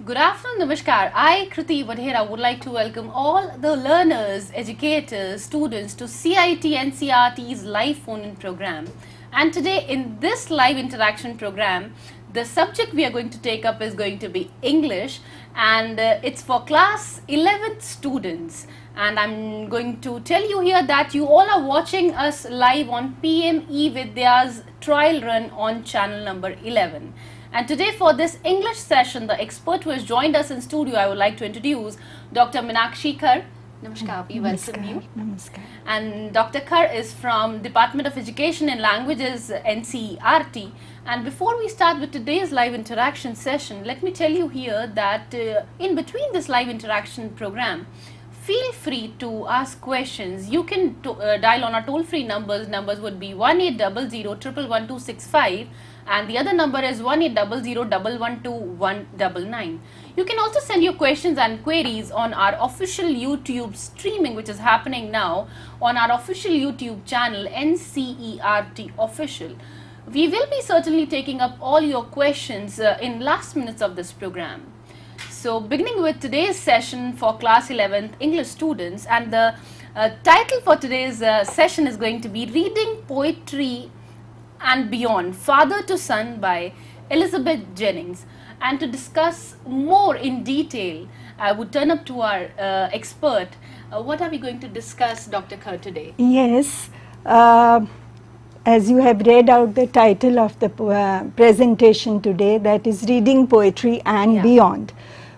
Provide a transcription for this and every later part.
Good afternoon, Namaskar. I, Kriti Vadhera, would like to welcome all the learners, educators, students to CIT NCERT's live phone-in program. And today in this live interaction program, the subject we are going to take up is going to be English, and it's for class 11th students. And I'm going to tell you here that you all are watching us live on PME Vidya's trial run on channel number 11. And today for this English session, the expert who has joined us in studio, I would like to introduce Dr. Meenakshi Kar. Namaskar, we welcome you. Namaskar. And Dr. Kar is from Department of Education and Languages, NCERT. And before we start with today's live interaction session, let me tell you here that in between this live interaction program, feel free to ask questions. You can dial on our toll-free numbers. Numbers would be 1800 and the other number is 1800 You can also send your questions and queries on our official YouTube streaming, which is happening now on our official YouTube channel NCERT Official. We will be certainly taking up all your questions in last minutes of this program. So beginning with today's session for class 11th English students, and the title for today's session is going to be Reading Poetry and Beyond, Father to Son by Elizabeth Jennings. And to discuss more in detail, I would turn up to our expert. What are we going to discuss, Dr. Kar, today? Yes, as you have read out the title of the presentation today, that is Reading Poetry and Beyond.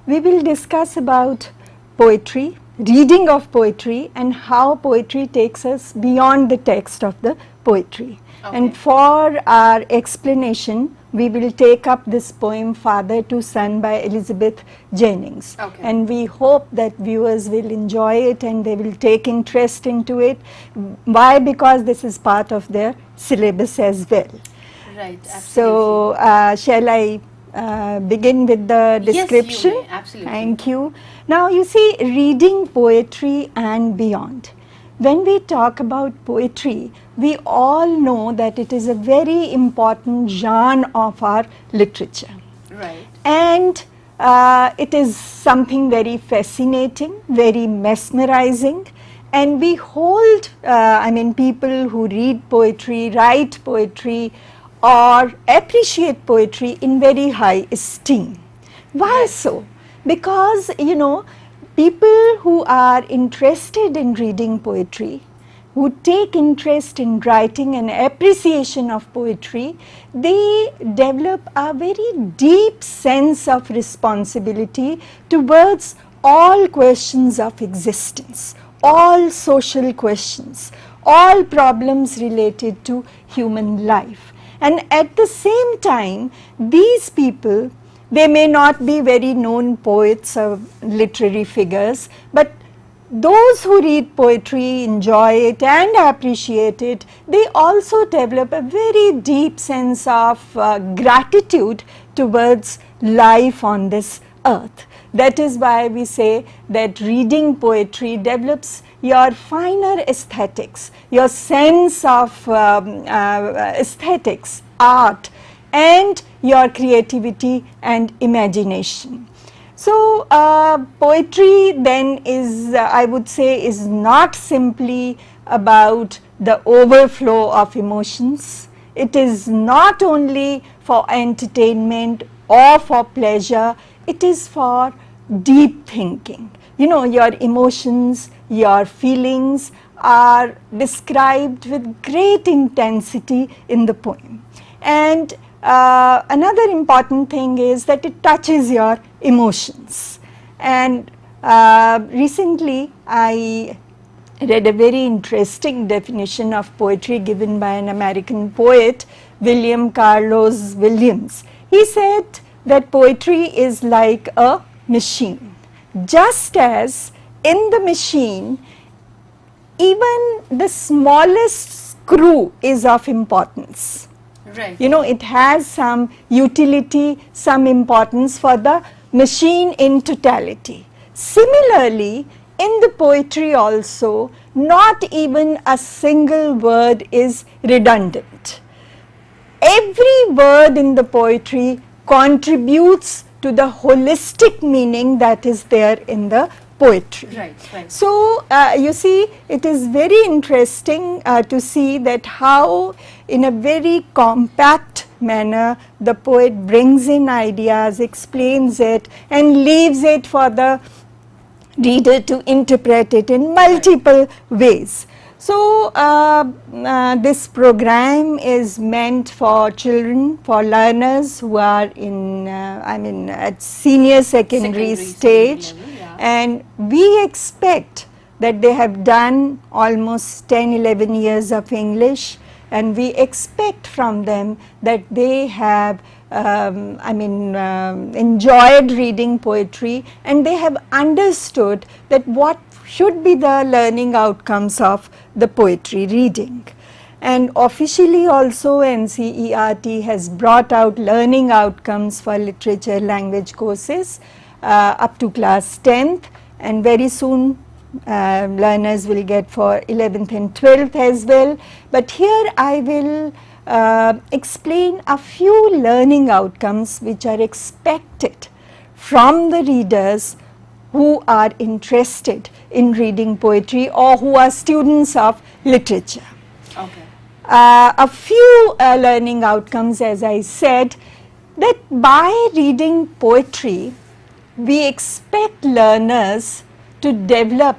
We will discuss about poetry, reading of poetry, and how poetry takes us beyond the text of the poetry. Okay. And for our explanation, we will take up this poem Father to Son by Elizabeth Jennings. Okay. And we hope that viewers will enjoy it and they will take interest into it. Why? Because this is part of their syllabus as well. Right, absolutely. So, shall I begin with the description? Yes, you may. Absolutely. Thank you. Now, you see, reading poetry and beyond. When we talk about poetry, we all know that it is a very important genre of our literature. Right. And it is something very fascinating, very mesmerizing, and we hold, people who read poetry, write poetry, or appreciate poetry in very high esteem. Why Yes. so? Because, people who are interested in reading poetry, who take interest in writing and appreciation of poetry, they develop a very deep sense of responsibility towards all questions of existence, all social questions, all problems related to human life. And at the same time, these people, they may not be very known poets or literary figures, but those who read poetry, enjoy it and appreciate it, they also develop a very deep sense of gratitude towards life on this earth. That is why we say that reading poetry develops your finer aesthetics, your sense of aesthetics, art, and your creativity and imagination. So, poetry then is, I would say, is not simply about the overflow of emotions. It is not only for entertainment or for pleasure, it is for deep thinking. Your emotions, your feelings are described with great intensity in the poem. And another important thing is that it touches your emotions. And recently I read a very interesting definition of poetry given by an American poet, William Carlos Williams. He said that poetry is like a machine. Just as in the machine, even the smallest screw is of importance. Right. It has some utility, some importance for the machine in totality. Similarly, in the poetry also, not even a single word is redundant. Every word in the poetry contributes to the holistic meaning that is there in the poetry. Right, right. So, you see, it is very interesting to see that how in a very compact manner the poet brings in ideas, explains it and leaves it for the reader to interpret it in multiple ways. So, this program is meant for children, for learners who are in, at senior secondary stage, level, yeah. and we expect that they have done almost 10-11 years of English, and we expect from them that they have enjoyed reading poetry, and they have understood that what should be the learning outcomes of the poetry reading. And officially also NCERT has brought out learning outcomes for literature language courses up to class 10th, and very soon learners will get for 11th and 12th as well. But here I will explain a few learning outcomes which are expected from the readers who are interested in reading poetry or who are students of literature. Okay. A few learning outcomes, as I said, that by reading poetry we expect learners to develop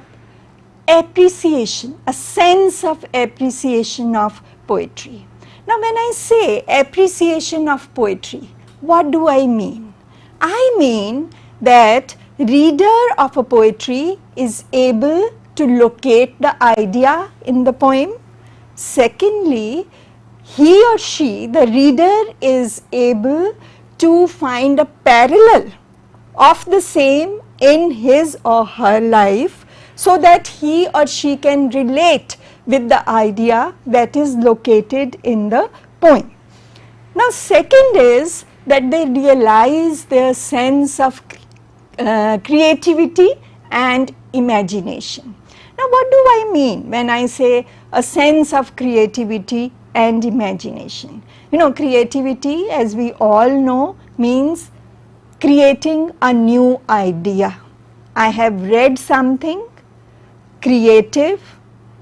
appreciation, a sense of appreciation of poetry. Now, when I say appreciation of poetry, what do I mean? I mean that reader of a poetry is able to locate the idea in the poem. Secondly, he or she, the reader, is able to find a parallel of the same in his or her life, so that he or she can relate with the idea that is located in the poem. Now, second is that they realize their sense of creativity and imagination. Now, what do I mean when I say a sense of creativity and imagination? You know, creativity, as we all know, means creating a new idea. I have read something creative,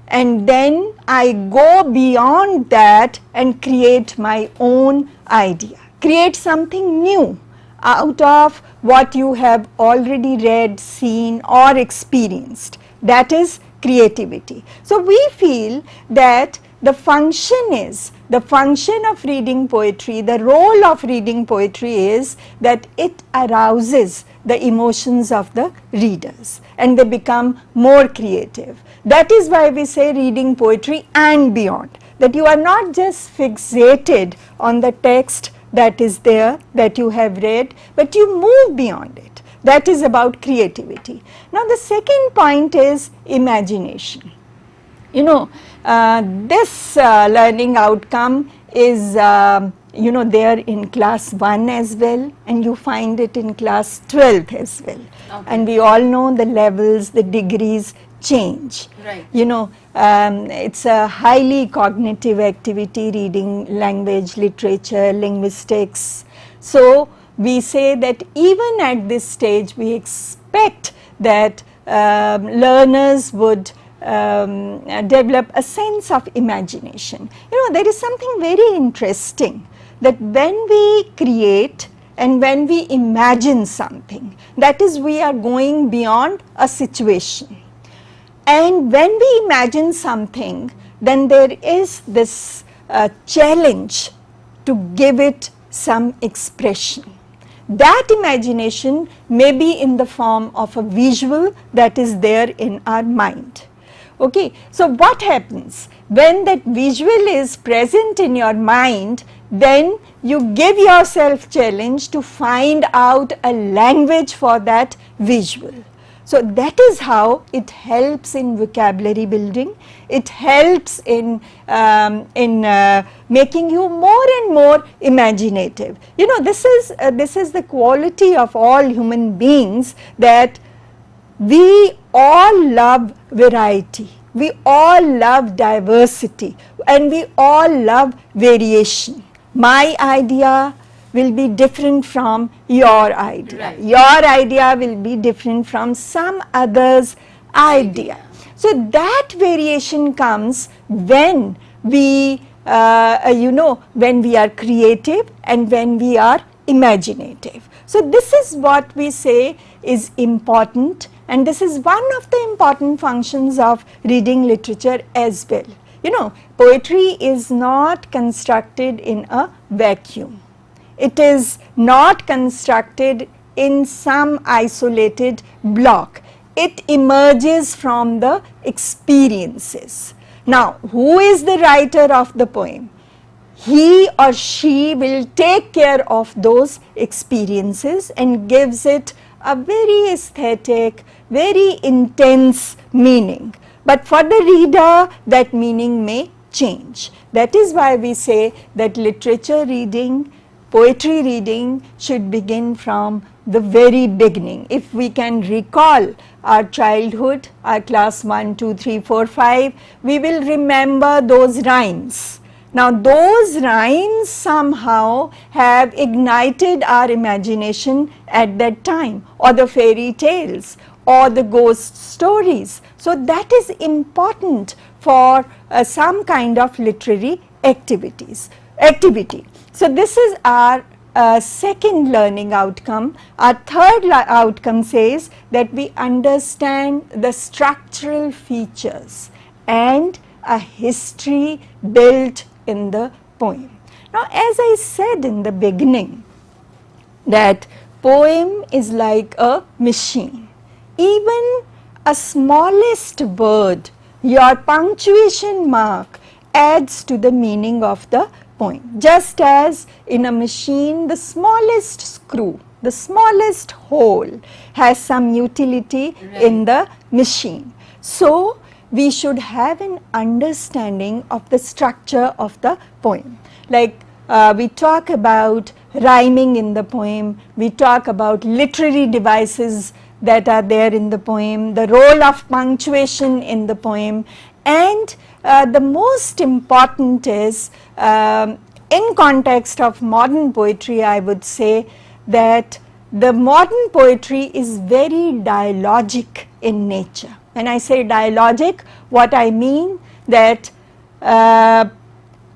and then I go beyond that and create my own idea, create something new out of what you have already read, seen or experienced. That is creativity. So, we feel that the function of reading poetry, the role of reading poetry is that it arouses the emotions of the readers and they become more creative. That is why we say reading poetry and beyond, that you are not just fixated on the text that is there that you have read, but you move beyond it. That is about creativity. Now, the second point is imagination. You know, this learning outcome is there in class 1 as well, and you find it in class 12th as well. Okay. And we all know the levels, the degrees change. Right. You know, it's a highly cognitive activity, reading language, literature, linguistics. So, we say that even at this stage we expect that learners would develop a sense of imagination. You know, there is something very interesting, that when we create and when we imagine something, that is, we are going beyond a situation. And when we imagine something, then there is this challenge to give it some expression. That imagination may be in the form of a visual that is there in our mind. Okay. So, what happens when that visual is present in your mind? Then you give yourself challenge to find out a language for that visual. So, that is how it helps in vocabulary building. It helps in making you more and more imaginative. You know, this is the quality of all human beings, that we all love variety, we all love diversity, and we all love variation. My idea will be different from your idea. Right. Your idea will be different from some other's idea. So that variation comes when we, when we are creative and when we are imaginative. So this is what we say is important, and this is one of the important functions of reading literature as well. You know, poetry is not constructed in a vacuum. It is not constructed in some isolated block. It emerges from the experiences. Now, who is the writer of the poem? He or she will take care of those experiences and gives it a very aesthetic, very intense meaning. But for the reader, that meaning may change. That is why we say that literature reading, poetry reading should begin from the very beginning. If we can recall our childhood, our class 1, 2, 3, 4, 5, we will remember those rhymes. Now those rhymes somehow have ignited our imagination at that time, or the fairy tales or the ghost stories. So that is important for some kind of literary activity. So this is our second learning outcome. Our third outcome says that we understand the structural features and a history built in the poem. Now, as I said in the beginning, that poem is like a machine. Even a smallest word, your punctuation mark, adds to the meaning of the poem. Just as in a machine, the smallest screw, the smallest hole has some utility in the machine. So we should have an understanding of the structure of the poem. Like we talk about rhyming in the poem, we talk about literary devices that are there in the poem, the role of punctuation in the poem, and the most important is, in context of modern poetry, I would say that the modern poetry is very dialogic in nature. When I say dialogic, what I mean that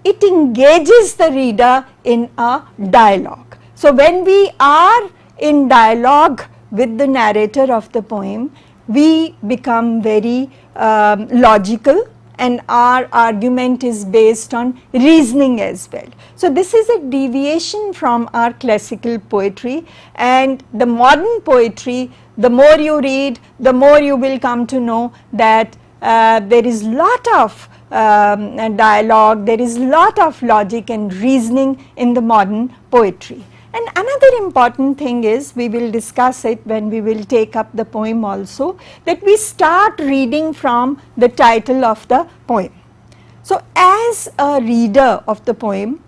it engages the reader in a dialogue. So when we are in dialogue with the narrator of the poem, we become very logical, and our argument is based on reasoning as well. So this is a deviation from our classical poetry, and the modern poetry, the more you read, the more you will come to know that there is lot of dialogue, there is lot of logic and reasoning in the modern poetry. And another important thing is, we will discuss it when we will take up the poem also, that we start reading from the title of the poem. So as a reader of the poem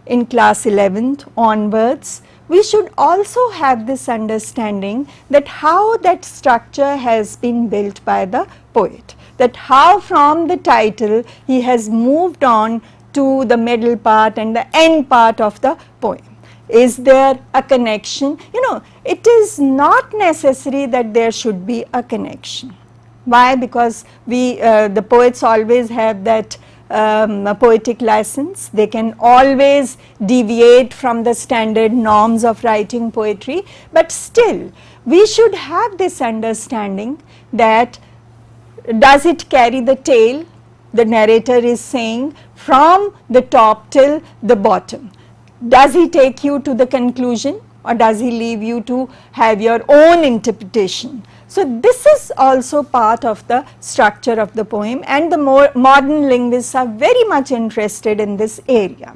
in class 11th onwards, we should also have this understanding that how that structure has been built by the poet, that how from the title he has moved on to the middle part and the end part of the poem. Is there a connection? You know, it is not necessary that there should be a connection. Why? Because we, the poets always have that poetic license. They can always deviate from the standard norms of writing poetry, but still we should have this understanding that does it carry the tale? The narrator is saying from the top till the bottom. Does he take you to the conclusion, or does he leave you to have your own interpretation? So this is also part of the structure of the poem, and the more modern linguists are very much interested in this area.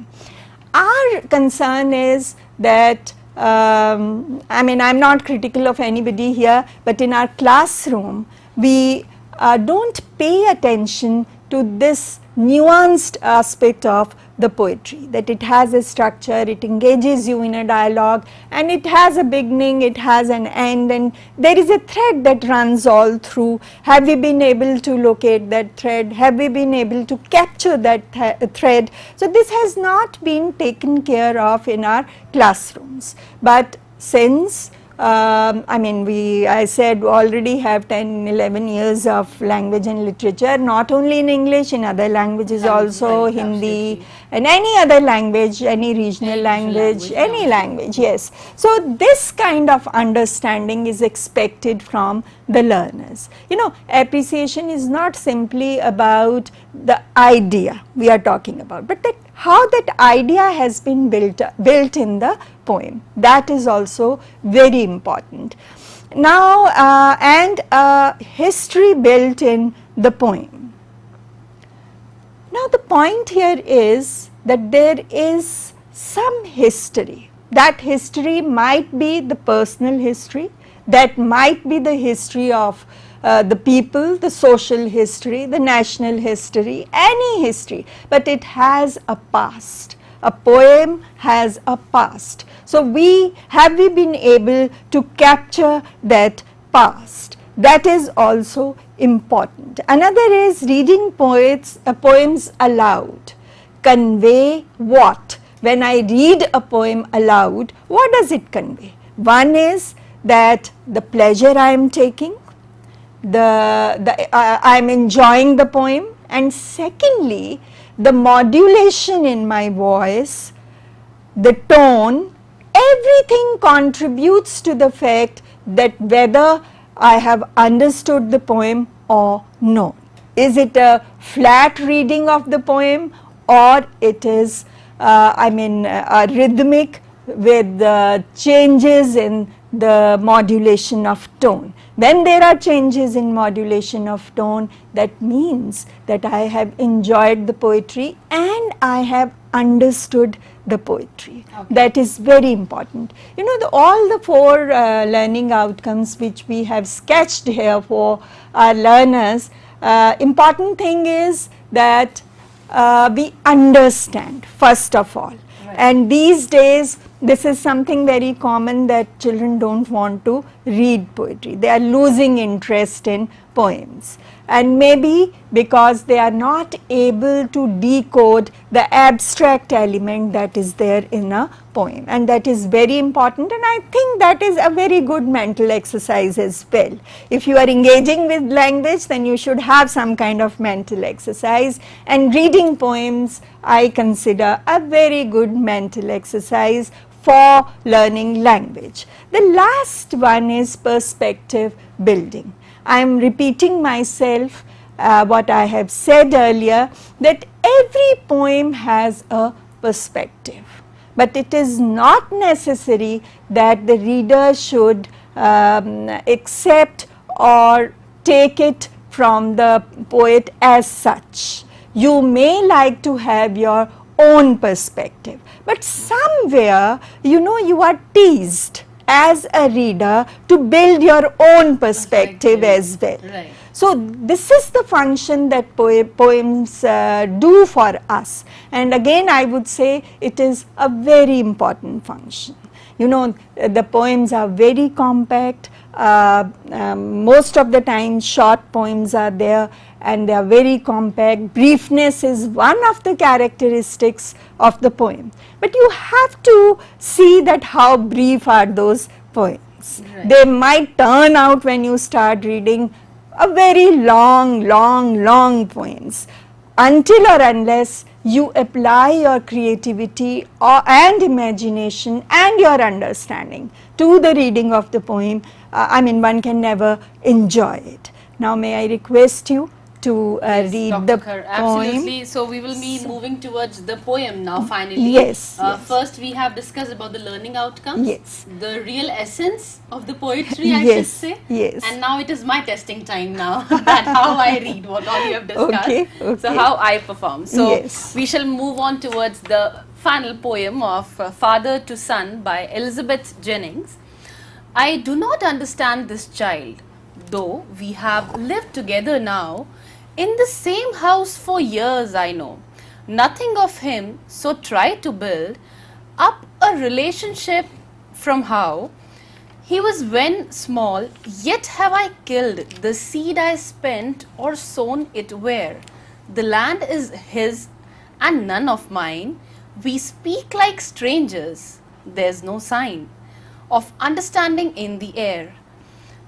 Our concern is that, I mean, I am not critical of anybody here, but in our classroom we don't pay attention to this nuanced aspect of the poetry, that it has a structure, it engages you in a dialogue, and it has a beginning, it has an end, and there is a thread that runs all through. Have we been able to locate that thread? Have we been able to capture that thread? So this has not been taken care of in our classrooms, but since I said already have 10, 11 years of language and literature, not only in English, in other languages also, right, Hindi, absolutely. and any other language, any regional language, any language, yes. So this kind of understanding is expected from the learners. You know, appreciation is not simply about the idea we are talking about, but that how that idea has been built in the poem. That is also very important. Now, history built in the poem. Now, the point here is that there is some history. That history might be the personal history, that might be the history of the people, the social history, the national history, any history, but it has a past. A poem has a past. So have we been able to capture that past? That is also important. Another is reading poems aloud. Convey what? When I read a poem aloud, what does it convey? One is that the pleasure I am taking, I am enjoying the poem, and secondly, the modulation in my voice, the tone, everything contributes to the fact that whether I have understood the poem or no. Is it a flat reading of the poem, or it is a rhythmic with changes in the modulation of tone. When there are changes in modulation of tone, that means that I have enjoyed the poetry and I have understood the poetry. Okay. That is very important. You know, all the four learning outcomes which we have sketched here for our learners, important thing is that we understand first of all. Right. And these days this is something very common, that children don't want to read poetry. They are losing interest in poems, and maybe because they are not able to decode the abstract element that is there in a poem, and that is very important, and I think that is a very good mental exercise as well. If you are engaging with language, then you should have some kind of mental exercise, and reading poems I consider a very good mental exercise for learning language. The last one is perspective building. I am repeating myself what I have said earlier, that every poem has a perspective, but it is not necessary that the reader should accept or take it from the poet as such. You may like to have your own perspective, but somewhere, you know, you are teased as a reader to build your own perspective as well. Right. So this is the function that poems do for us, and again I would say it is a very important function. You know, the poems are very compact, most of the time short poems are there, and they are very compact. Briefness is one of the characteristics of the poem, but you have to see that how brief are those poems. Right. They might turn out, when you start reading, a very long poems, until or unless you apply your creativity and imagination and your understanding to the reading of the poem. One can never enjoy it. Now may I request you to read Dr. the Khar, poem. Absolutely. So we will be moving towards the poem now finally. Yes, yes. First we have discussed about the learning outcomes. Yes. The real essence of the poetry, I yes, should say. Yes. And now it is my testing time now. That how I read what all you have discussed. Okay, okay. So how I perform. So yes. we shall move on towards the final poem of Father to Son by Elizabeth Jennings. I do not understand this child, though we have lived together now. In the same house for years I know, nothing of him, so try to build up a relationship from how he was when small, yet have I killed the seed I spent or sown it where the land is his and none of mine. We speak like strangers, there's no sign of understanding in the air.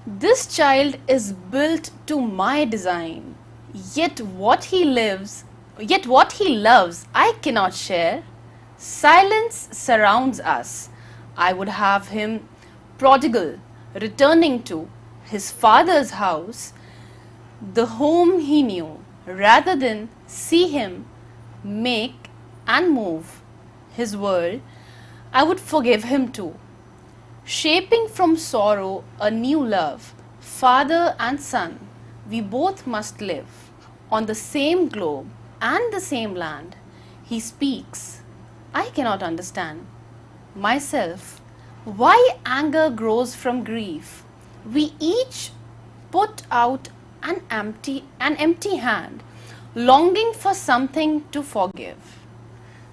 This child is built to my design, yet what he loves, I cannot share. Silence surrounds us. I would have him prodigal, returning to his father's house, the home he knew, rather than see him make and move his world. I would forgive him too, shaping from sorrow a new love. Father and son, we both must live on the same globe and the same land. He speaks, I cannot understand myself why anger grows from grief. We each put out an empty hand, longing for something to forgive.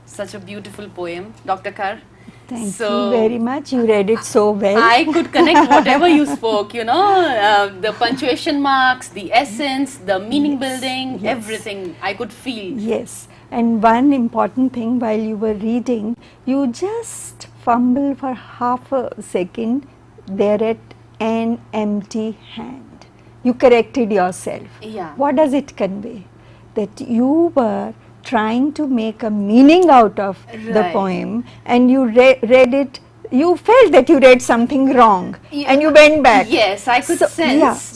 Such a beautiful poem, Dr. Kar. Thank you very much. You read it so well. I could connect whatever you spoke, the punctuation marks, the essence, the meaning building, everything I could feel. Yes. And one important thing while you were reading, you just fumble for half a second there at an empty hand. You corrected yourself. Yeah. What does it convey? That you were trying to make a meaning out of the poem and you read it, you felt that you read something wrong and you went back. Yes, I could sense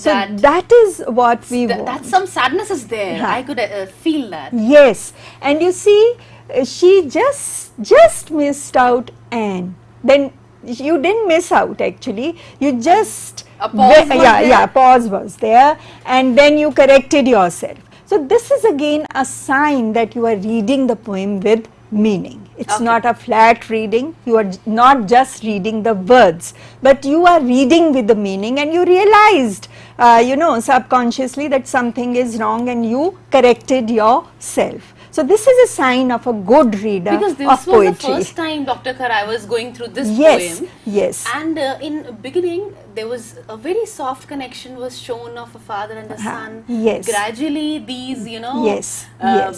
that. So that is what we want. That some sadness is there. I could feel that. Yes, and you see, she just missed out and then you didn't miss out actually, you just, a pause pause was there and then you corrected yourself. So this is again a sign that you are reading the poem with meaning. It's not a flat reading, you are not just reading the words, but you are reading with the meaning and you realized, subconsciously that something is wrong and you corrected yourself. So this is a sign of a good reader of poetry. Because this was the first time, Dr. Kar, I was going through this poem. Yes. And in beginning, there was a very soft connection was shown of a father and a son. Yes. Gradually, these, yes.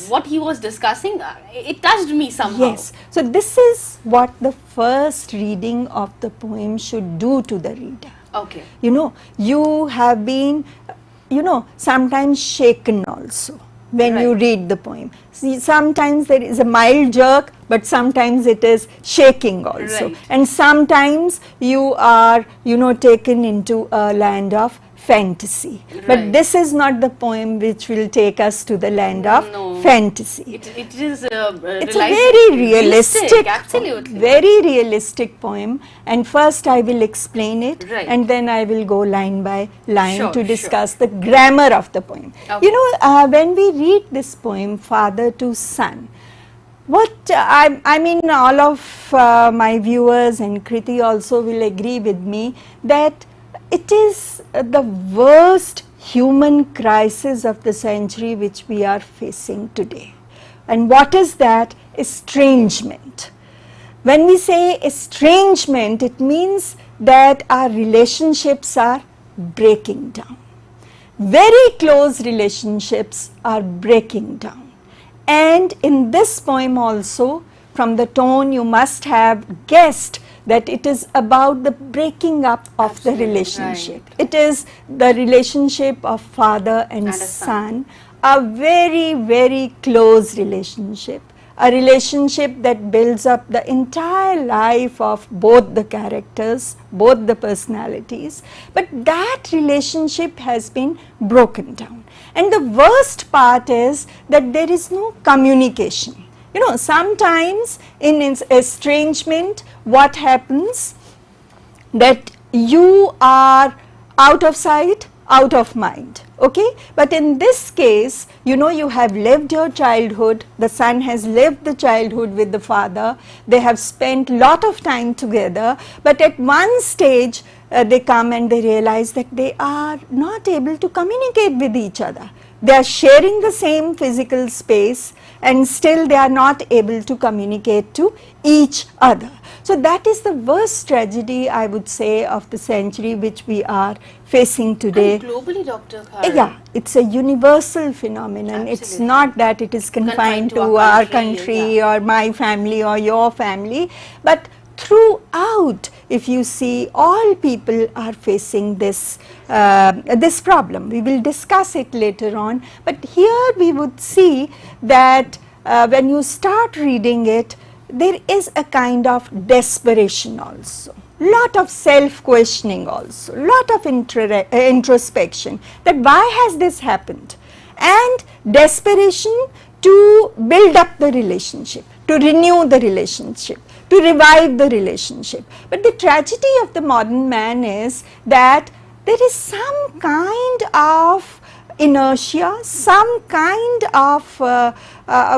What he was discussing, it touched me somehow. Yes. So this is what the first reading of the poem should do to the reader. Okay. You have been, sometimes shaken also when you read the poem. See, sometimes there is a mild jerk, but sometimes it is shaking also. And sometimes you are, taken into a land of fantasy. But this is not the poem which will take us to the land of fantasy. It is it's a very realistic, absolutely. Very realistic poem. And first I will explain it and then I will go line by line to discuss the grammar of the poem. Okay. When we read this poem, Father to Son, I mean all of my viewers and Kriti also will agree with me that it is the worst human crisis of the century which we are facing today. And what is that? Estrangement. When we say estrangement, it means that our relationships are breaking down. Very close relationships are breaking down. And in this poem also, from the tone you must have guessed that it is about the breaking up of the relationship. It is the relationship of father and son, a very, very close relationship, a relationship that builds up the entire life of both the characters, both the personalities, but that relationship has been broken down. And the worst part is that there is no communication. Sometimes in estrangement, what happens that you are out of sight, out of mind, okay? But in this case, you have lived your childhood, the son has lived the childhood with the father, they have spent lot of time together, but at one stage, they come and they realize that they are not able to communicate with each other. They are sharing the same physical space and still they are not able to communicate to each other. So that is the worst tragedy, I would say, of the century which we are facing today. And globally, Dr. Khar. Yeah, it's a universal phenomenon. Absolutely. It's not that it is confined to our country or my family or your family, but throughout, if you see, all people are facing this this problem. We will discuss it later on, but here we would see that when you start reading it, there is a kind of desperation also, lot of self-questioning also, lot of introspection, that why has this happened, and desperation to build up the relationship, to renew the relationship, to revive the relationship. But the tragedy of the modern man is that there is some kind of inertia, some kind of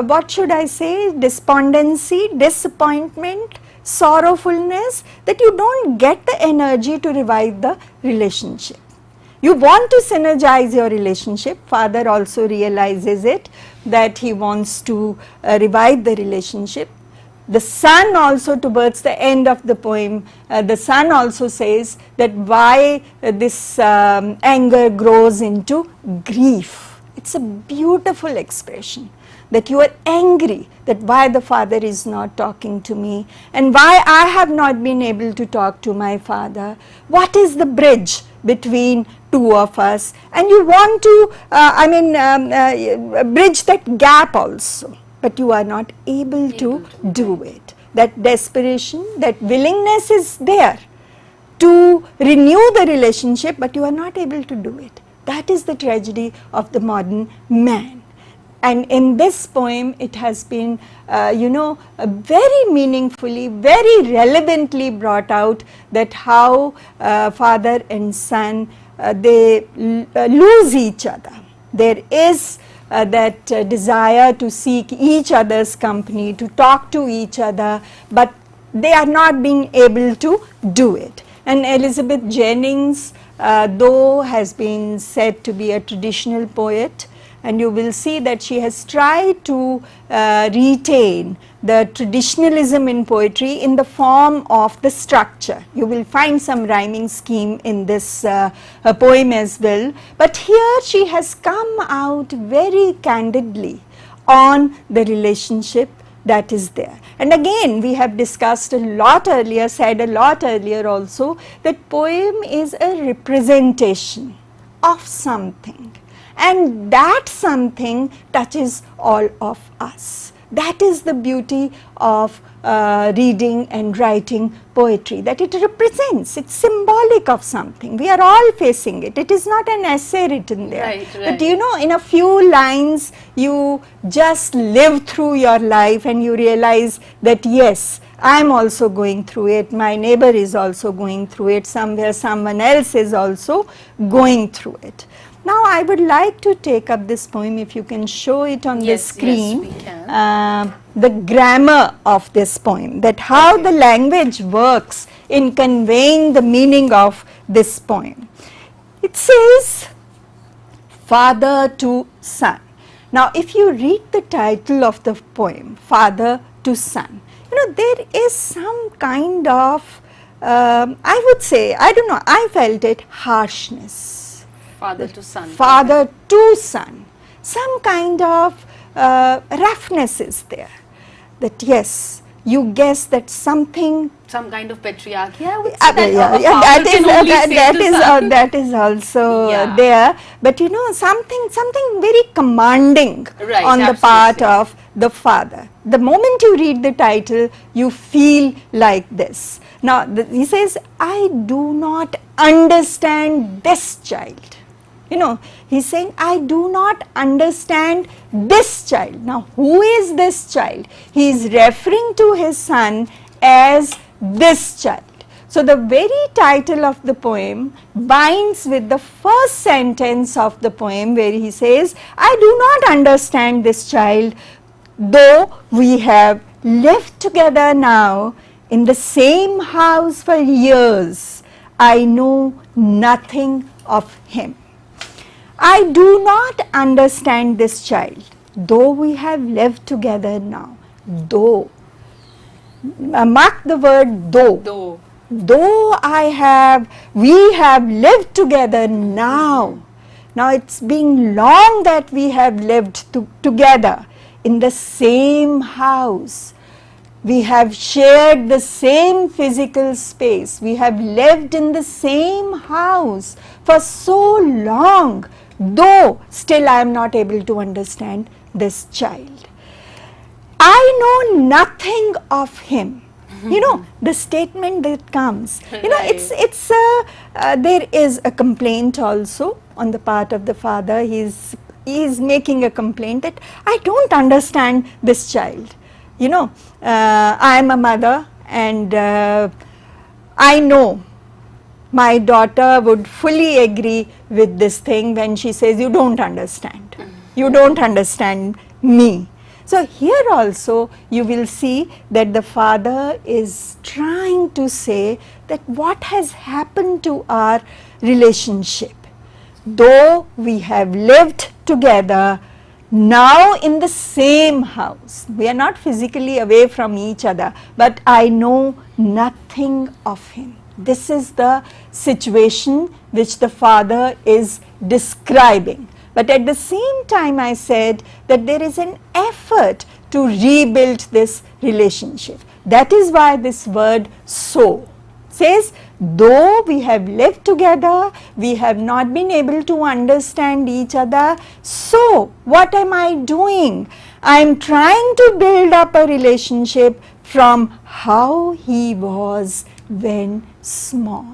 what should I say, despondency, disappointment, sorrowfulness, that you don't get the energy to revive the relationship. You want to synergize your relationship. Father also realizes it, that he wants to revive the relationship. The son also, towards the end of the poem, the son also says that why this anger grows into grief. It's a beautiful expression, that you are angry that why the father is not talking to me and why I have not been able to talk to my father. What is the bridge between two of us? And you want to bridge that gap also, but you are not able to do it. That desperation, that willingness is there to renew the relationship, but you are not able to do it. That is the tragedy of the modern man. And in this poem, it has been, very meaningfully, very relevantly brought out that how father and son, they lose each other. There is that desire to seek each other's company, to talk to each other, but they are not being able to do it. And Elizabeth Jennings, though has been said to be a traditional poet, and you will see that she has tried to retain the traditionalism in poetry in the form of the structure. You will find some rhyming scheme in this poem as well, but here she has come out very candidly on the relationship that is there. And again, we have discussed a lot earlier, said a lot earlier also, that poem is a representation of something, and that something touches all of us. That is the beauty of reading and writing poetry, that it represents, it's symbolic of something. We are all facing it. It is not an essay written there. Right. But in a few lines, you just live through your life and you realize that yes, I am also going through it, my neighbor is also going through it, somewhere someone else is also going through it. Now I would like to take up this poem, if you can show it on the screen. Yes, we can. The grammar of this poem, that how the language works in conveying the meaning of this poem. It says, father to son. Now if you read the title of the poem, father to son, there is some kind of, I would say, I don't know, I felt it, harshness. Father to son. Father to son. Some kind of roughness is there. That yes, you guess that something. Some kind of patriarchy. I would say that is also there. But something very commanding on the part of the father. The moment you read the title, you feel like this. Now he says, I do not understand this child. He's saying, I do not understand this child. Now, who is this child? He is referring to his son as this child. So, the very title of the poem binds with the first sentence of the poem, where he says, I do not understand this child, though we have lived together now in the same house for years. I know nothing of him. I do not understand this child, though we have lived together now. Though. Mark the word though. Though. Though we have lived together now. Now it's been long that we have lived together in the same house. We have shared the same physical space. We have lived in the same house for so long, though still I am not able to understand this child. I know nothing of him. You know, the statement that comes, you know, there is a complaint also on the part of the father. He is making a complaint that I don't understand this child. You know, I am a mother, and I know my daughter would fully agree with this thing when she says, you don't understand. You don't understand me. So here also you will see that the father is trying to say that what has happened to our relationship. Though we have lived together now in the same house, we are not physically away from each other, but I know nothing of him. This is the situation which the father is describing. But at the same time I said that there is an effort to rebuild this relationship. That is why this word so says, though we have lived together, we have not been able to understand each other. So what am I doing? I am trying to build up a relationship from how he was when small.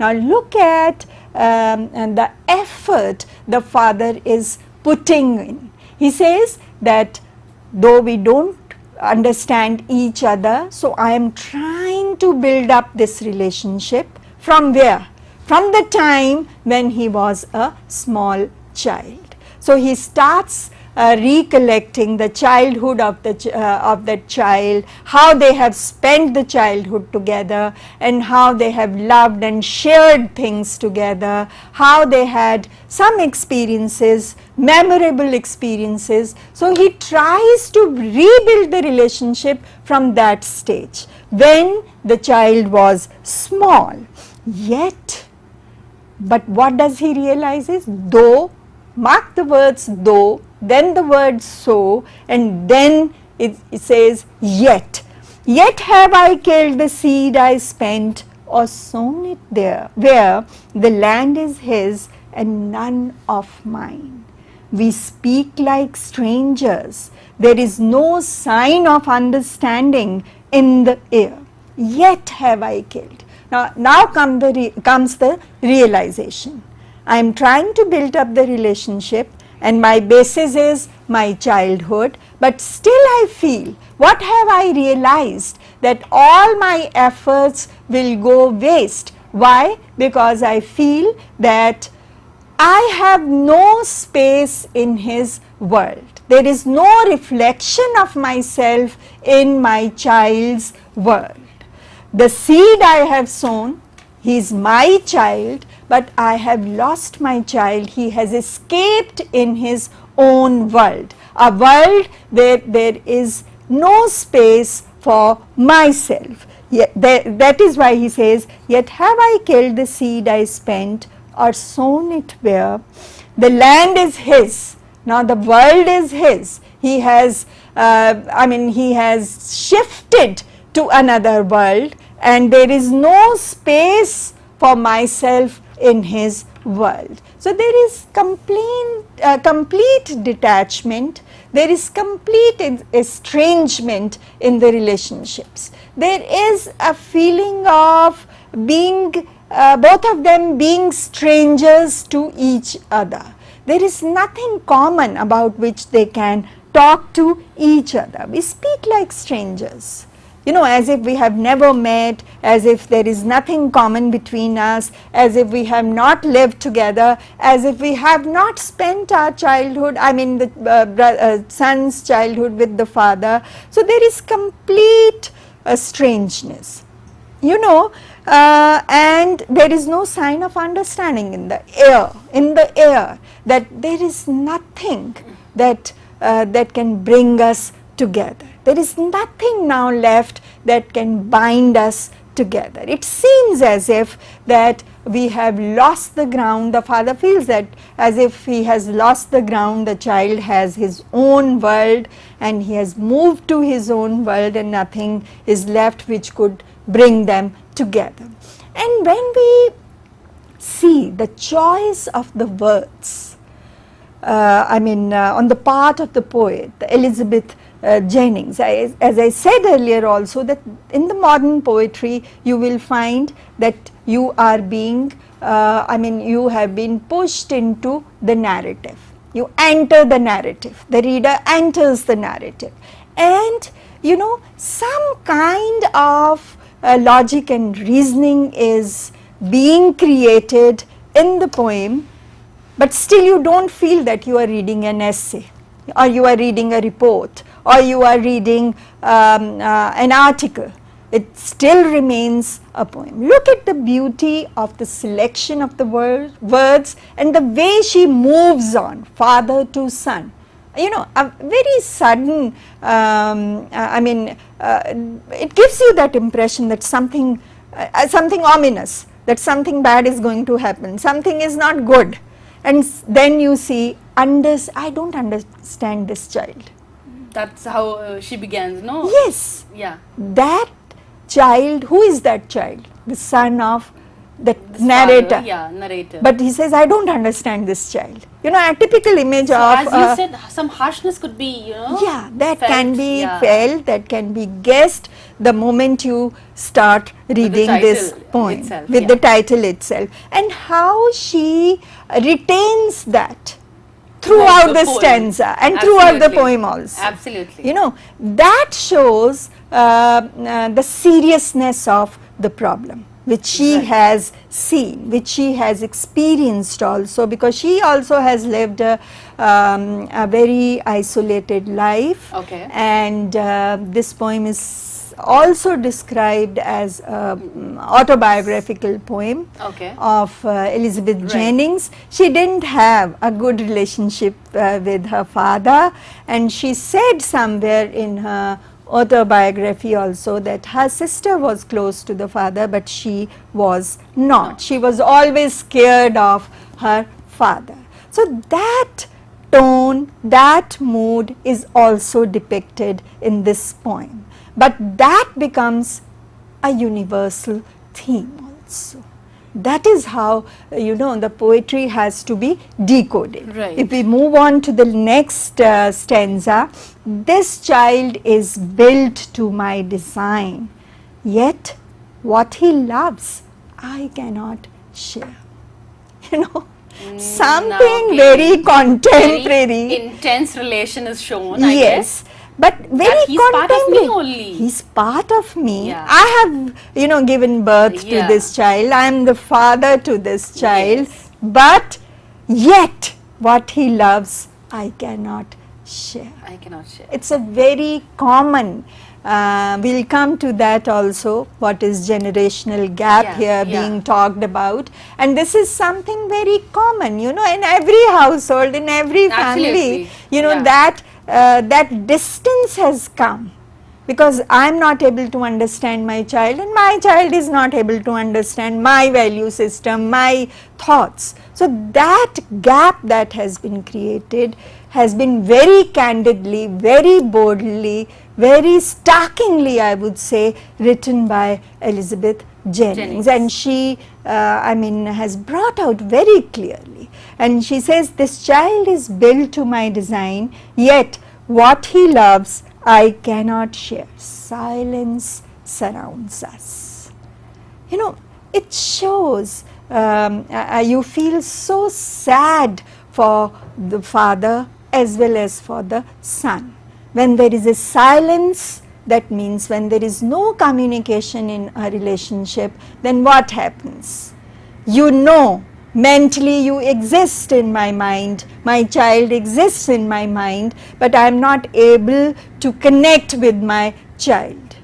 Now look at the effort the father is putting in. He says that though we don't understand each other, so I am trying to build up this relationship from where? From the time when he was a small child. So he starts recollecting the childhood of that child, how they have spent the childhood together, and how they have loved and shared things together, how they had some experiences, memorable experiences. So he tries to rebuild the relationship from that stage when the child was small. Yet, but what does he realize is, though, mark the words though, then the word so, and then it says yet. Yet have I killed the seed I spent, or sown it there, where the land is his and none of mine. We speak like strangers. There is no sign of understanding in the air. Yet have I killed. Now comes the realization. I am trying to build up the relationship, and my basis is my childhood, but still I feel, what have I realized? That all my efforts will go waste. Why? Because I feel that I have no space in his world. There is no reflection of myself in my child's world. The seed I have sown, he is my child, but I have lost my child. He has escaped in his own world, a world where there is no space for myself. Yet, that is why he says, yet have I killed the seed I spent, or sown it where the land is his. Now the world is his. He has, he has shifted to another world, and there is no space for myself in his world. So there is complete detachment, there is complete estrangement in the relationships. There is a feeling of being, both of them being strangers to each other. There is nothing common about which they can talk to each other. We speak like strangers. You know, as if we have never met, as if there is nothing common between us, as if we have not lived together, as if we have not spent our childhood, the son's childhood with the father. So there is complete strangeness. You know, and there is no sign of understanding in the air, that there is nothing that that can bring us together. There is nothing now left that can bind us together. It seems as if that we have lost the ground. The father feels that as if he has lost the ground. The child has his own world and he has moved to his own world, and nothing is left which could bring them together. And when we see the choice of the words, on the part of the poet, Elizabeth Jennings, as I said earlier also, that in the modern poetry you will find that you are being, you have been pushed into the narrative. You enter the narrative, the reader enters the narrative, and some kind of logic and reasoning is being created in the poem, but still you don't feel that you are reading an essay, or you are reading a report, or you are reading an article. It still remains a poem. Look at the beauty of the selection of the words and the way she moves on, father to son. A very sudden, it gives you that impression that something ominous, that something bad is going to happen, something is not good. And then you see, I don't understand this child. That's how she begins, no? Yes. Yeah. That child, who is that child? The son of the narrator. Father, yeah, narrator. But he says, I don't understand this child. A typical image of... As you said, some harshness could be, Yeah, that felt, can be felt, that can be guessed the moment you start reading this poem, itself, with the title itself. And how she retains that throughout the stanza and throughout the poem also. Absolutely. That shows the seriousness of the problem, which she has seen, which she has experienced also, because she also has lived a very isolated life. Okay. And this poem is also described as an autobiographical poem of Elizabeth Jennings. She didn't have a good relationship with her father, and she said somewhere in her autobiography also that her sister was close to the father, but she was not. She was always scared of her father. So that tone, that mood is also depicted in this poem. But that becomes a universal theme also. That is how, the poetry has to be decoded. Right. If we move on to the next stanza, this child is built to my design, yet what he loves I cannot share. Something very contemporary. Very intense relation is shown, I guess. Yes. But very he's part of me only. He's part of me. Yeah. I have, given birth to this child. I am the father to this child. Yes. But yet, what he loves, I cannot share. I cannot share. It's a very common. We'll come to that also. What is generational gap being talked about? And this is something very common. In every household, in every family. That distance has come, because I am not able to understand my child, and my child is not able to understand my value system, my thoughts. So that gap that has been created has been very candidly, very boldly, very starkingly, I would say, written by Elizabeth Jennings. And she has brought out very clearly, and she says, this child is built to my design, yet what he loves I cannot share. Silence surrounds us. It shows, you feel so sad for the father as well as for the son. When there is a silence, that means when there is no communication in a relationship, then what happens? Mentally you exist in my mind, my child exists in my mind, but I am not able to connect with my child.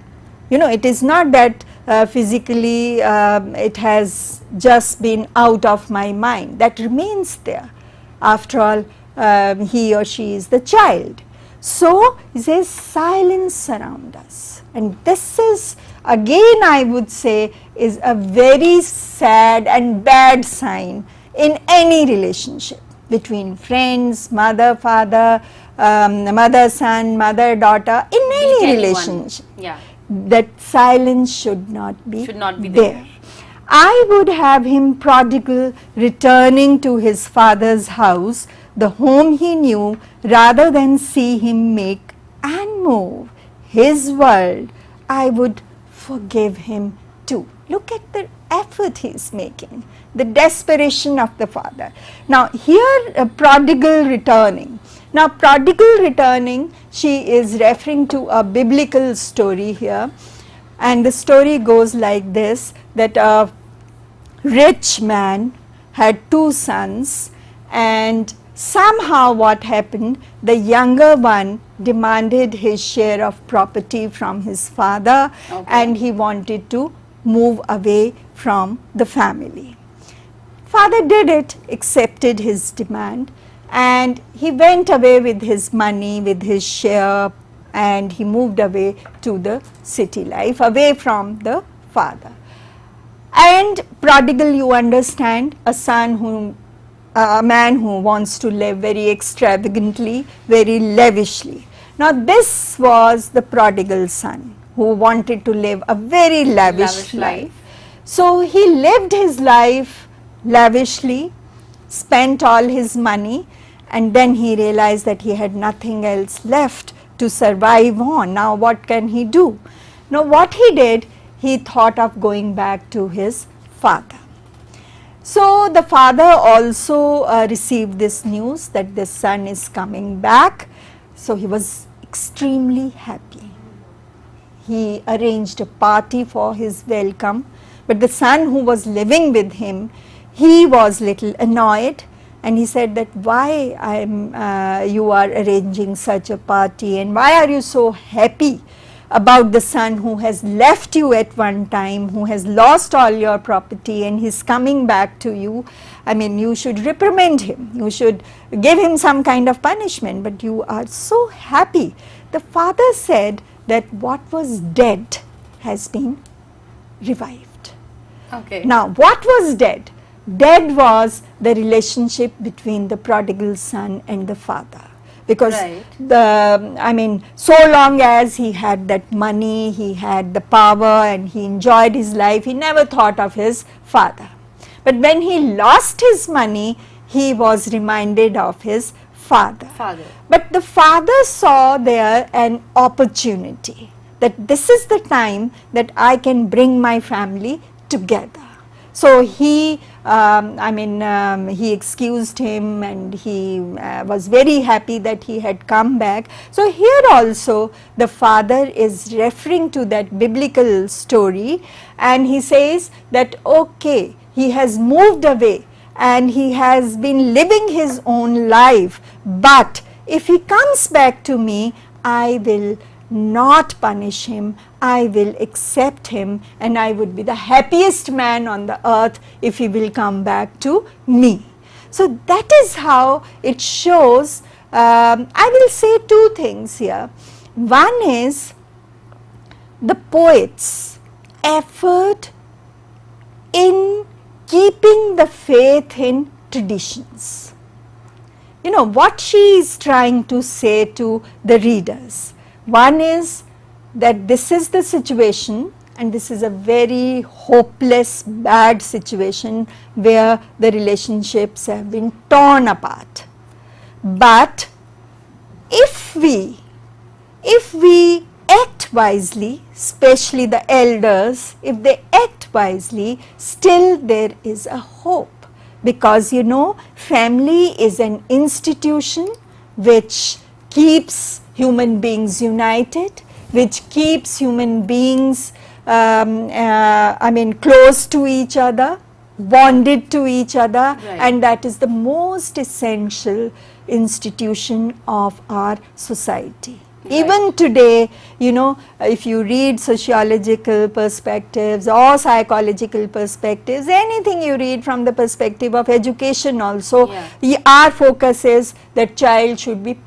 It is not that physically it has just been out of my mind. That remains there. After all, he or she is the child. So he says silence surround us, and this is again I would say is a very sad and bad sign in any relationship between friends, mother, father, mother, son, mother, daughter, in any relationship. Yeah. That silence should not be there. I would have him prodigal returning to his father's house, the home he knew, rather than see him make and move his world. I would forgive him too. Look at the effort he is making, the desperation of the father. Now here prodigal returning. Now prodigal returning, she is referring to a biblical story here, and the story goes like this, that a rich man had 2 sons, and somehow what happened, the younger one demanded his share of property from his father, and he wanted to move away from the family. Father did it, accepted his demand, and he went away with his money, with his share, and he moved away to the city life, away from the father. And prodigal, you understand, a son who, a man who wants to live very extravagantly, very lavishly. Now this was the prodigal son who wanted to live a very lavish life. So he lived his life lavishly, spent all his money, and then he realized that he had nothing else left to survive on. Now what can he do? Now what he did, he thought of going back to his father. So the father also received this news that the son is coming back. So he was extremely happy. He arranged a party for his welcome, but the son who was living with him, he was little annoyed, and he said that why you are arranging such a party, and why are you so happy about the son who has left you at one time, who has lost all your property, and he's coming back to you. I mean, you should reprimand him, you should give him some kind of punishment, but you are so happy. The father said that what was dead has been revived. Okay. Now what was dead? Dead was the relationship between the prodigal son and the father, because so long as he had that money, he had the power, and he enjoyed his life, he never thought of his father. But when he lost his money, he was reminded of his father. But the father saw there an opportunity, that this is the time that I can bring my family together. So he he excused him, and he was very happy that he had come back. So here also the father is referring to that biblical story, and he says that okay, he has moved away and he has been living his own life, but if he comes back to me, I will not punish him, I will accept him, and I would be the happiest man on the earth if he will come back to me. So that is how it shows. I will say 2 things here. One is the poet's effort in keeping the faith in traditions. You know what she is trying to say to the readers. One is that this is the situation, and this is a very hopeless, bad situation where the relationships have been torn apart. But if we act wisely, especially the elders, if they act wisely, still there is a hope, because you know, family is an institution which keeps human beings united, which keeps human beings close to each other, bonded to each other, and that is the most essential institution of our society. Even today, you know, if you read sociological perspectives or psychological perspectives, anything you read from the perspective of education also, our focus is that child should be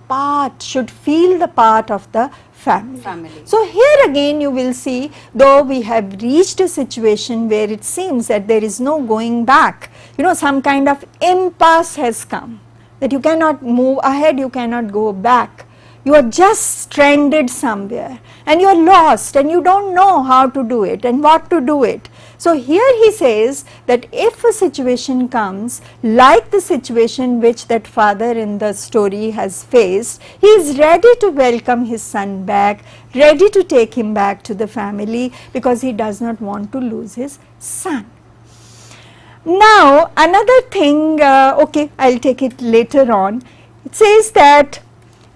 should feel the part of the family. So here again you will see, though we have reached a situation where it seems that there is no going back, you know, some kind of impasse has come, that you cannot move ahead, you cannot go back. You are just stranded somewhere and you are lost and you don't know how to do it and what to do it. So here he says that if a situation comes like the situation which that father in the story has faced, he is ready to welcome his son back, ready to take him back to the family, because he does not want to lose his son. Now another thing, okay, I will take it later on. It says that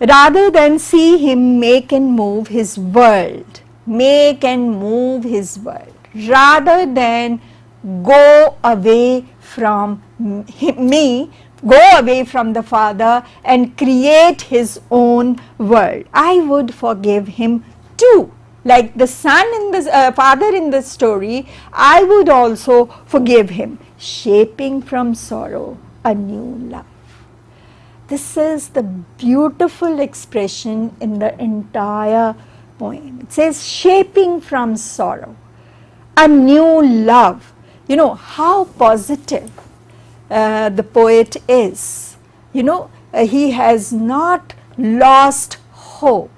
rather than see him make and move his world, rather than go away from me, go away from the father and create his own world, I would forgive him too. Like the son in the father in the story, I would also forgive him, shaping from sorrow a new love. This is the beautiful expression in the entire poem. It says, shaping from sorrow a new love. You know how positive the poet is. You know, he has not lost hope.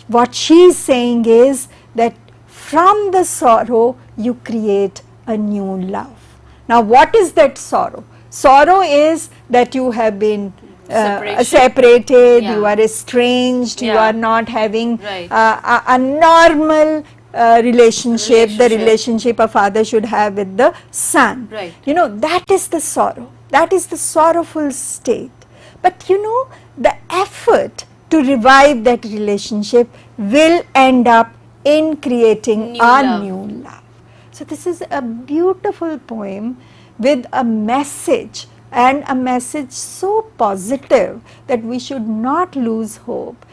What she is saying is that from the sorrow you create a new love. Now what is that sorrow? Sorrow is that you have been separated, you are estranged, you are not having a normal relationship, the relationship a father should have with the son. You know, that is the sorrow, that is the sorrowful state. But you know, the effort to revive that relationship will end up in creating new love. So this is a beautiful poem with a message, and a message so positive that we should not lose hope.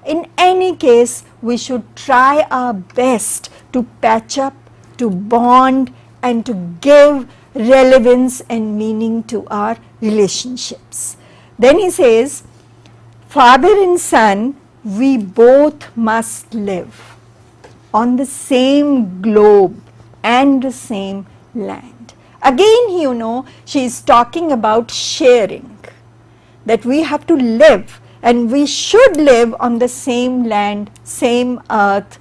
In any case, we should try our best to patch up, to bond, and to give relevance and meaning to our relationships. Then he says, father and son, we both must live on the same globe and the same land. Again, you know, she is talking about sharing, that we have to live and we should live on the same land, same earth.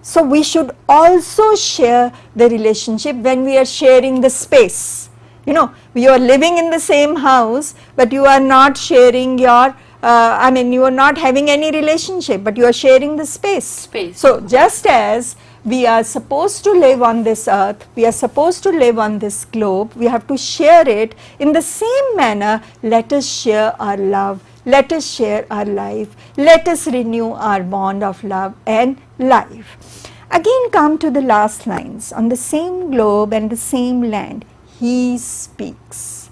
So we should also share the relationship when we are sharing the space. You know, you are living in the same house, but you are not sharing your, you are not having any relationship, but you are sharing the space. So just as we are supposed to live on this earth, we are supposed to live on this globe, we have to share it. In the same manner, let us share our love, let us share our life, let us renew our bond of love and life. Again come to the last lines, on the same globe and the same land, he speaks.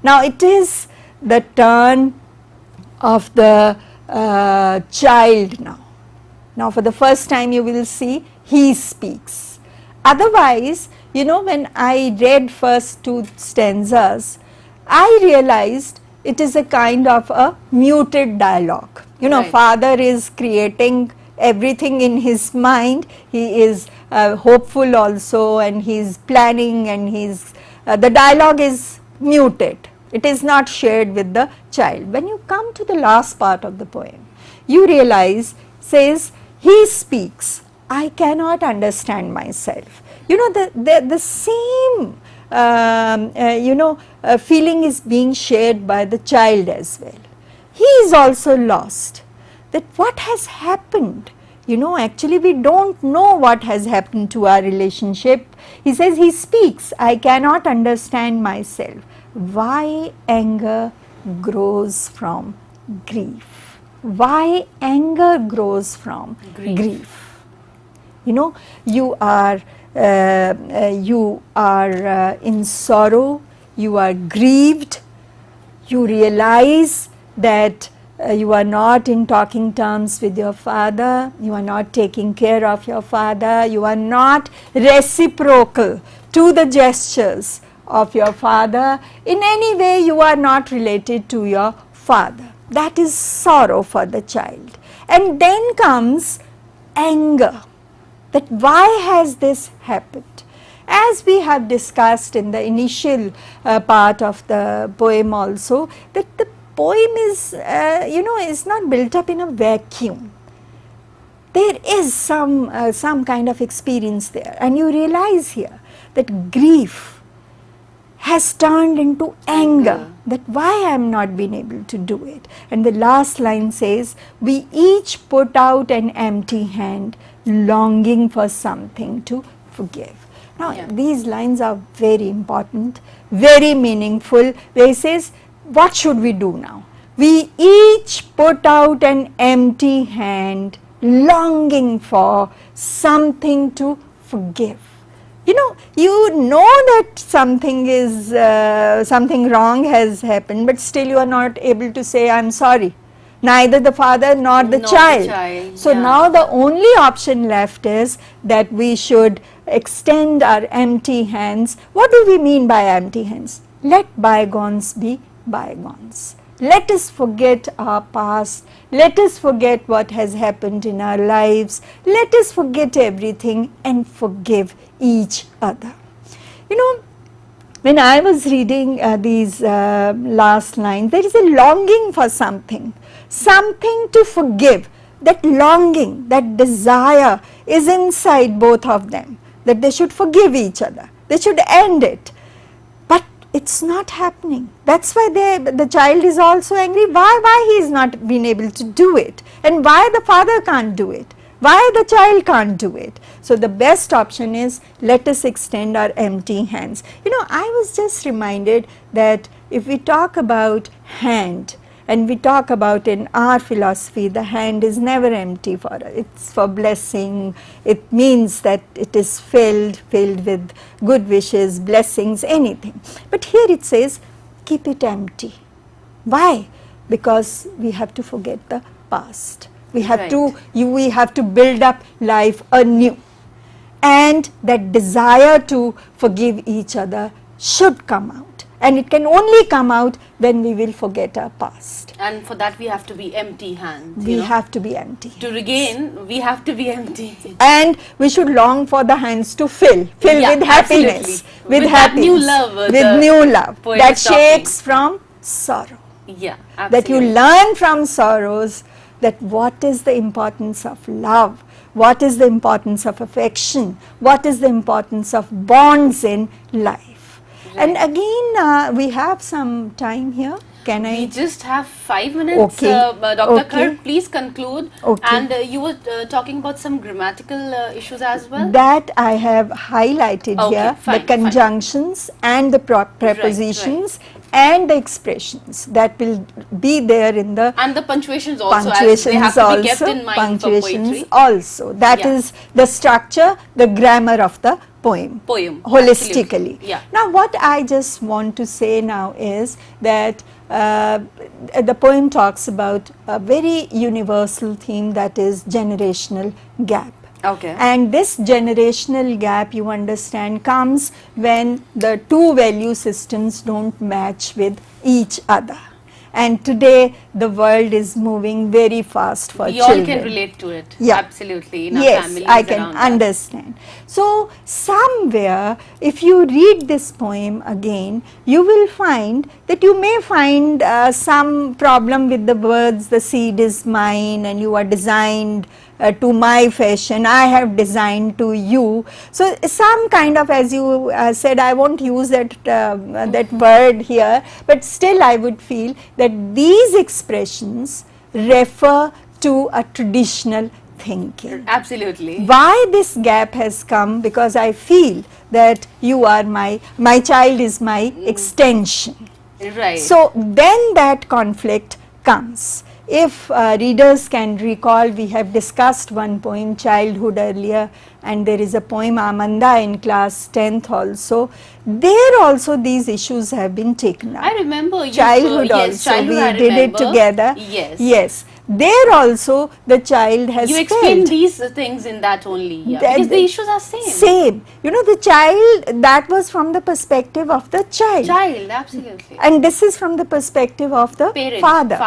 Now it is the turn of the child now. Now for the first time you will see he speaks. Otherwise, you know, when I read first two stanzas, I realized it is a kind of a muted dialogue. You know, father is creating everything in his mind, he is hopeful also, and he is planning, and the dialogue is muted. It is not shared with the child. When you come to the last part of the poem, you realize, says, he speaks, I cannot understand myself. You know, the same feeling is being shared by the child as well. He is also lost, that what has happened. You know, actually we don't know what has happened to our relationship. He says, he speaks, I cannot understand myself. Why anger grows from grief? Why anger grows from grief? You know, you are in sorrow, you are grieved, you realize that you are not in talking terms with your father, you are not taking care of your father, you are not reciprocal to the gestures of your father, in any way you are not related to your father. That is sorrow for the child. And then comes anger, that why has this happened? As we have discussed in the initial part of the poem also, that the poem is, is not built up in a vacuum. There is some kind of experience there, and you realize here that grief has turned into anger, that why I am not being able to do it. And the last line says, we each put out an empty hand, longing for something to forgive. Now, these lines are very important, very meaningful. Where he says, what should we do now? We each put out an empty hand, longing for something to forgive. You know that something is, something wrong has happened, but still you are not able to say, I'm sorry. Neither the father nor the child. So now the only option left is that we should extend our empty hands. What do we mean by empty hands? Let bygones be bygones. Let us forget our past. Let us forget what has happened in our lives. Let us forget everything and forgive each other. When I was reading these last lines, there is a longing for something to forgive. That longing, that desire is inside both of them, that they should forgive each other, they should end it. But it's not happening. That's why the child is also angry. Why he is not being able to do it, and why the father can't do it, why the child can't do it. So the best option is, let us extend our empty hands. I was just reminded that if we talk about hand, and we talk about in our philosophy, the hand is never empty for us. It's for blessing. It means that it is filled with good wishes, blessings, anything. But here it says, keep it empty. Why? Because we have to forget the past. We have to build up life anew. And that desire to forgive each other should come out. And it can only come out when we will forget our past. And for that we have to be empty hands. We have to be empty. To regain, we have to be empty. And we should long for the hands to fill with happiness. With happiness. New love. With new love. That shakes from sorrow. Yeah, absolutely. That you learn from sorrows that what is the importance of love, what is the importance of affection, what is the importance of bonds in life. Right. And again, we have some time here. Can I? We just have 5 minutes. Okay. Dr. Kurt, please conclude. Okay. And you were talking about some grammatical issues as well? That I have highlighted here, the conjunctions and the prepositions and the expressions that will be there in the... And the punctuations also, as they have to be kept in mind for poetry. Also. That is the structure, the grammar of the poem holistically. Now what I just want to say now is that the poem talks about a very universal theme, that is generational gap. Okay. And this generational gap, you understand, comes when the two value systems don't match with each other. And today the world is moving very fast for children. We all can relate to it. Absolutely. In our families, I can understand. So somewhere, if you read this poem again, you will find that you may find some problem with the words, the seed is mine and you are designed to my fashion, I have designed to you. So some kind of, as you said, I won't use that that word here, but still I would feel that these expressions refer to a traditional thinking. Absolutely. Why this gap has come? Because I feel that you are my child is my extension. Right. So then that conflict comes. if readers can recall, we have discussed one poem, Childhood, earlier, and there is a poem, Amanda, in class 10th also. There also these issues have been taken up. I remember you, Childhood yes, also, childhood, we did it together. Yes. Yes. There also the child has You explain felt these things in that only, yeah, that because the issues are same. Same. You know, the child, that was from the perspective of the child. Absolutely. And this is from the perspective of the Father.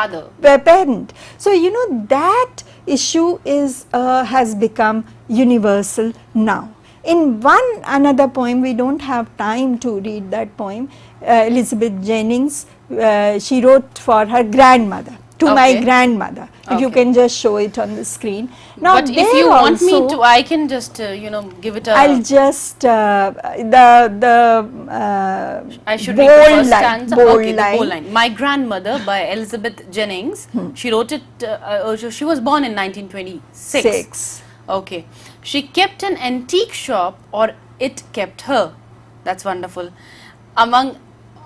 parent. So, you know, that issue is has become universal now. In another poem, we don't have time to read that poem, Elizabeth Jennings, she wrote for her grandmother, to my grandmother. If you can just show it on the screen. Now, but if you want me to, I can just you know, give it a. I'll just I should read bold the first line, stanza. bold Okay, line. the bold line. My Grandmother by Elizabeth Jennings. She wrote it. She was born in 1926. Okay. She kept an antique shop, or it kept her. That's wonderful. Among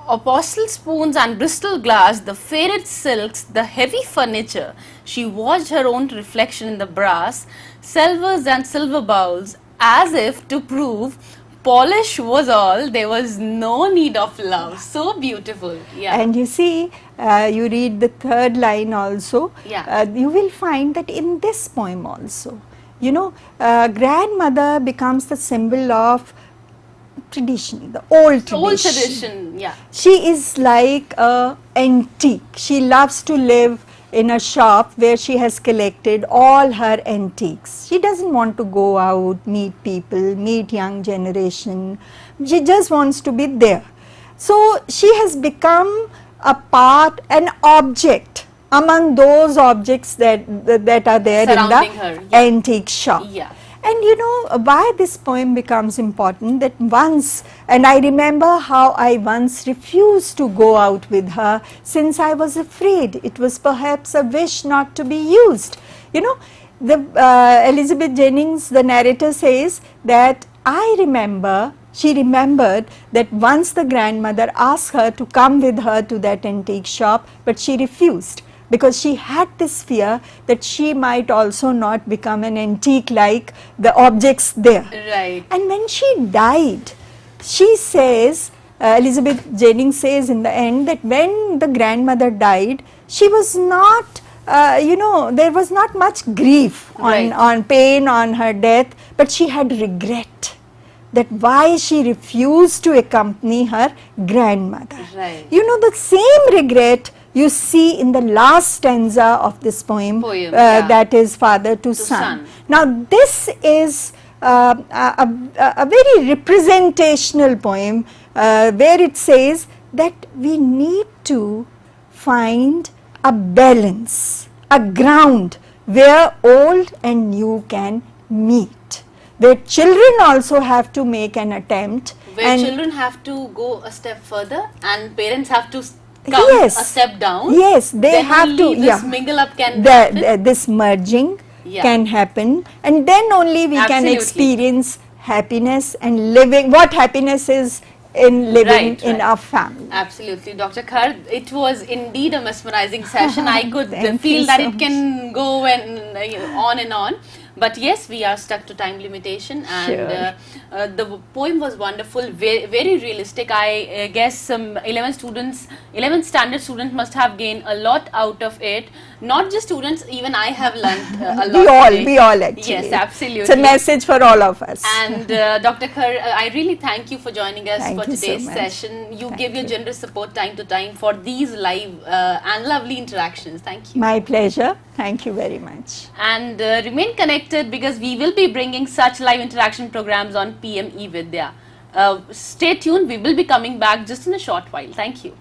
apostle spoons and Bristol glass, the faded silks, the heavy furniture, she watched her own reflection in the brass, silvers and silver bowls, as if to prove polish was all, there was no need of love. So beautiful. Yeah. And you see, you read the third line also, you will find that in this poem also, you know, grandmother becomes the symbol of tradition, the old tradition. Old tradition, yeah. She is like a antique. She loves to live in a shop where she has collected all her antiques. She doesn't want to go out, meet people, meet young generation. She just wants to be there. So she has become a part, an object among those objects that are there surrounding in the her, antique shop. Yeah. And you know why this poem becomes important, that once, and I remember how I once refused to go out with her since I was afraid it was perhaps a wish not to be used. You know, the Elizabeth Jennings, the narrator, says that she remembered that once the grandmother asked her to come with her to that antique shop, but she refused, because she had this fear that she might also not become an antique like the objects there. Right. And when she died, she says, Elizabeth Jennings says in the end, that when the grandmother died, she was not, you know, there was not much grief on pain on her death, but she had regret that why she refused to accompany her grandmother. Right. You know, the same regret you see in the last stanza of this poem, that is Father to Son. Now, this is a very representational poem where it says that we need to find a balance, a ground where old and new can meet, where children also have to make an attempt, where children have to go a step further and parents have to come a step down. Yes, they then have to. This mingle up can happen. This merging can happen, and then only we can experience happiness and living. What happiness is in living in our family. Absolutely, Dr. Khar, it was indeed a mesmerizing session. I could feel that it can go on and on. But yes, we are stuck to time limitation, and the poem was wonderful, very realistic. I guess some 11th standard students must have gained a lot out of it. Not just students, even I have learnt a lot. We all actually. Yes, absolutely. It's a message for all of us. And Dr. Khar, I really thank you for joining us for today's session. You give your generous support time to time for these live and lovely interactions. Thank you. My pleasure. Thank you very much. And remain connected, because we will be bringing such live interaction programs on PM eVidya. Stay tuned. We will be coming back just in a short while. Thank you.